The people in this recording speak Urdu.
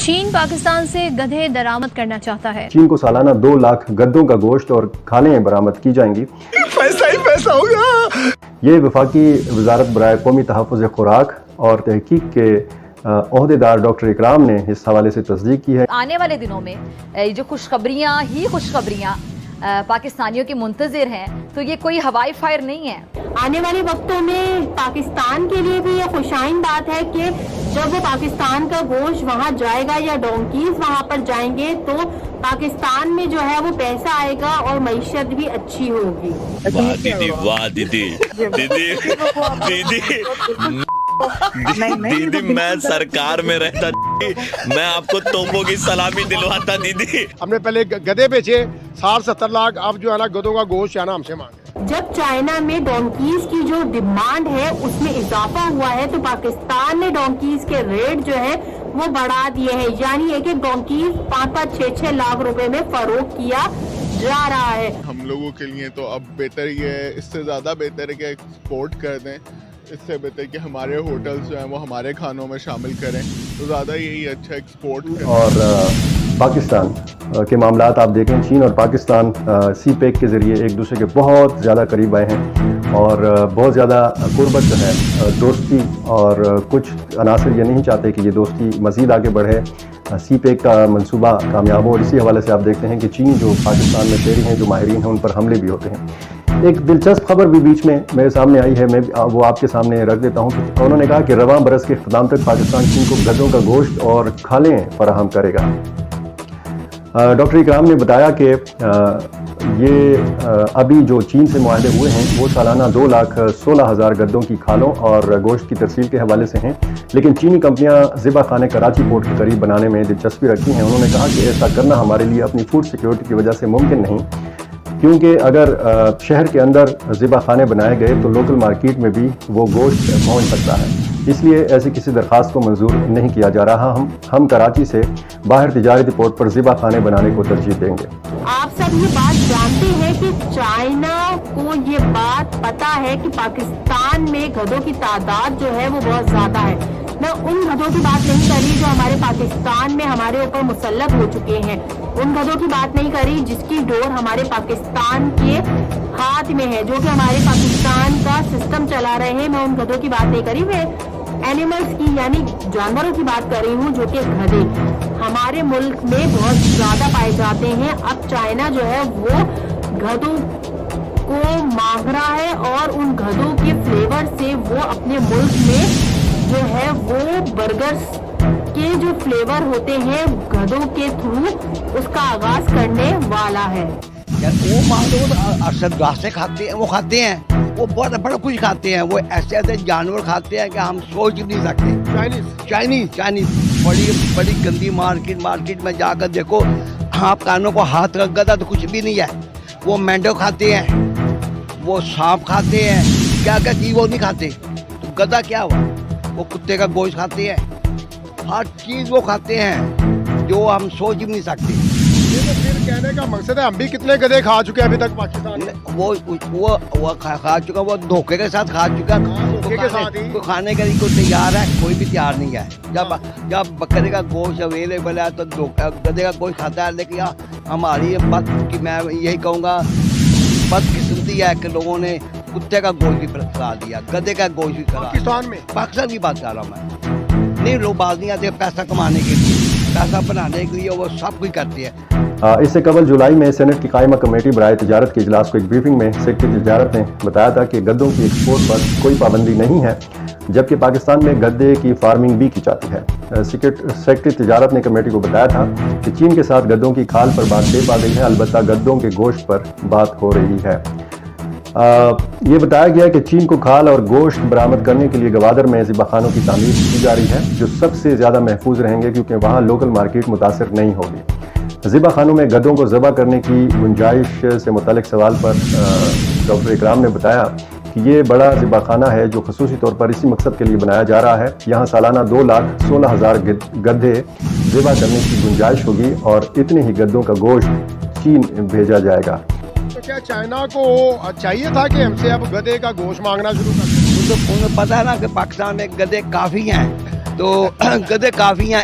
چین پاکستان سے گدھے درآمد کرنا چاہتا ہے۔ چین کو سالانہ 2 لاکھ گدھوں کا گوشت اور کھالیں برآمد کی جائیں گی۔ پیسہ ہی پیسہ ہوگا۔ یہ وفاقی وزارت برائے قومی تحفظ خوراک اور تحقیق کے عہدیدار ڈاکٹر اکرام نے اس حوالے سے تصدیق کی ہے۔ آنے والے دنوں میں جو خوشخبریاں پاکستانیوں کی منتظر ہیں، تو یہ کوئی ہوائی فائر نہیں ہے۔ آنے والے وقتوں میں پاکستان کے لیے بھی یہ خوشائن بات ہے کہ جب وہ پاکستان کا گوشت وہاں جائے گا یا ڈونکیز وہاں پر جائیں گے تو پاکستان میں جو ہے وہ پیسہ آئے گا اور معیشت بھی اچھی ہوگی۔ واہ دیدی دیدی میں سرکار میں رہتا، میں آپ کو توپوں کی سلامی دلواتا دیدی۔ ہم نے پہلے گدھے بیچے 60-70 لاکھ، اب جو ہے نا گدھوں کا گوشت ہے نا ہم سے مانگے۔ جب چائنا میں ڈونکیز کی جو ڈیمانڈ ہے اس میں اضافہ ہوا ہے تو پاکستان نے ڈونکیز کے ریٹ جو ہے وہ بڑھا دیے ہیں، یعنی ایک ڈونکیز 5-6 لاکھ روپے میں فروخت کیا جا رہا ہے۔ ہم لوگوں کے لیے تو اب بہتر یہ ہے، اس سے زیادہ بہتر ہے کہ ایکسپورٹ کر دیں، اس سے بہتر کہ ہمارے ہوٹلز جو ہیں وہ ہمارے کھانوں میں شامل کریں، تو زیادہ یہی اچھا ایکسپورٹ کریں۔ اور پاکستان کے معاملات آپ دیکھیں، چین اور پاکستان سی پیک کے ذریعے ایک دوسرے کے بہت زیادہ قریب آئے ہیں اور بہت زیادہ قربت جو ہے دوستی، اور کچھ عناصر یہ نہیں چاہتے کہ یہ دوستی مزید آگے بڑھے، سی پیک کا منصوبہ کامیاب ہو، اور اسی حوالے سے آپ دیکھتے ہیں کہ چین جو پاکستان میں شہری ہیں، جو ماہرین ہیں، ان پر حملے بھی ہوتے ہیں۔ ایک دلچسپ خبر بھی بیچ میں میرے سامنے آئی ہے، میں وہ آپ کے سامنے رکھ دیتا ہوں۔ انہوں نے کہا کہ رواں برس کے اختتام تک پاکستان چین کو گدھوں کا گوشت اور کھالیں فراہم کرے گا۔ ڈاکٹر اکرام نے بتایا کہ یہ ابھی جو چین سے معاہدے ہوئے ہیں وہ سالانہ 2,16,000 گدھوں کی کھالوں اور گوشت کی ترسیل کے حوالے سے ہیں، لیکن چینی کمپنیاں ذبح خانے کراچی پورٹ کے قریب بنانے میں دلچسپی رکھتی ہیں۔ انہوں نے کہا کہ ایسا کرنا ہمارے لیے اپنی فوڈ سیکیورٹی کی وجہ سے ممکن نہیں، کیونکہ اگر شہر کے اندر ذبح خانے بنائے گئے تو لوکل مارکیٹ میں بھی وہ گوشت پہنچ سکتا ہے، اس لیے ایسی کسی درخواست کو منظور نہیں کیا جا رہا۔ ہم کراچی سے باہر تجارتی پورٹ پر ذبح خانے بنانے کو ترجیح دیں گے۔ آپ سب یہ بات جانتے ہیں کہ چائنا کو یہ بات پتا ہے کہ پاکستان میں گدھوں کی تعداد جو ہے وہ بہت زیادہ ہے۔ میں ان گدھوں کی بات نہیں کری جو ہمارے پاکستان میں ہمارے اوپر مسلط ہو چکے ہیں، ان گدھوں کی بات نہیں کری جس کی ڈور ہمارے پاکستان کے ہاتھ میں ہے، جو کہ ہمارے پاکستان کا سسٹم چلا رہے ہیں۔ میں ان گدھوں کی بات نہیں کری، میں اینیملز کی یعنی جانوروں کی بات کر رہی ہوں، جو کہ گدھے ہمارے ملک میں بہت زیادہ پائے جاتے ہیں۔ اب چائنا جو ہے وہ گدھوں کو مانگ رہا ہے اور ان گدھوں کے فلیور سے وہ اپنے ملک میں جو ہے وہ برگرز کے جو فلیور ہوتے ہیں گدھوں کے تھرو اس کا آغاز کرنے والا ہے۔ وہ ارشد گھاسیں کھاتے ہیں، وہ کھاتے ہیں، وہ بہت بڑا کچھ کھاتے ہیں، وہ ایسے ایسے جانور کھاتے ہیں کہ ہم سوچ نہیں سکتے۔ چائنیز بڑی گندی مارکیٹ میں جا کر دیکھو، آپ کانوں کو ہاتھ رکھ گا تو کچھ بھی نہیں ہے۔ وہ مینڈو کھاتے ہیں، وہ سانپ کھاتے ہیں، کیا چیز وہ نہیں کھاتے۔ تو گدھا کیا ہوا؟ وہ کتے کا گوشت کھاتے ہیں، ہر چیز وہ کھاتے ہیں جو ہم سوچ بھی نہیں سکتے۔ یہ تو پھر کہنے کا مقصد ہے ہم بھی کتنے گدھے کھا چکے ہیں ابھی تک پاکستان میں۔ وہ کھا چکا، وہ دھوکے کے ساتھ کھا چکا، کوئی کھانے کے لیے کوئی تیار ہے، کوئی بھی تیار نہیں ہے۔ جب بکرے کا گوشت اویلیبل ہے تو گدھے کا گوشت کھاتا ہے، لیکن ہماری بات کی میں یہی کہوں گا، بدقسمتی ہے کہ لوگوں نے کتے کا گوشت بھی کھلا دیا، گدھے کا گوشت بھی کھلا دیا۔ پاکستان کی بات کر رہا ہوں میں، نہیں لوگ باز نہیں آتے پیسہ کمانے کے لیے، پیسہ بنانے کے لیے وہ سب کچھ کرتے ہیں۔ اس سے قبل جولائی میں سینٹ کی قائمہ کمیٹی برائے تجارت کے اجلاس کو ایک بریفنگ میں سیکرٹری تجارت نے بتایا تھا کہ گدھوں کی ایکسپورٹ پر کوئی پابندی نہیں ہے، جبکہ پاکستان میں گدھے کی فارمنگ بھی کی جاتی ہے۔ سیکرٹری تجارت نے کمیٹی کو بتایا تھا کہ چین کے ساتھ گدھوں کی کھال پر بات طے پا گئی ہے، البتہ گدھوں کے گوشت پر بات ہو رہی ہے۔ یہ بتایا گیا کہ چین کو کھال اور گوشت برآمد کرنے کے لیے گوادر میں ذبح خانوں کی تعمیر کی جا رہی ہے، جو سب سے زیادہ محفوظ رہیں گے کیونکہ وہاں لوکل مارکیٹ متاثر نہیں ہوگی۔ ذبح خانوں میں گدھوں کو ذبح کرنے کی گنجائش سے متعلق سوال پر ڈاکٹر اکرام نے بتایا کہ یہ بڑا ذبح خانہ ہے جو خصوصی طور پر اسی مقصد کے لیے بنایا جا رہا ہے۔ یہاں سالانہ 2,16,000 گدھے ذبح کرنے کی گنجائش ہوگی اور اتنے ہی گدھوں کا گوشت چین بھیجا جائے گا۔ تو کیا چائنا کو چاہیے تھا کہ ہم سے اب گدھے کا گوشت مانگنا شروع کر دیں؟ انہیں پتا ہے نا کہ پاکستان میں گدھے کافی ہیں، تو گدھے کافی ہیں،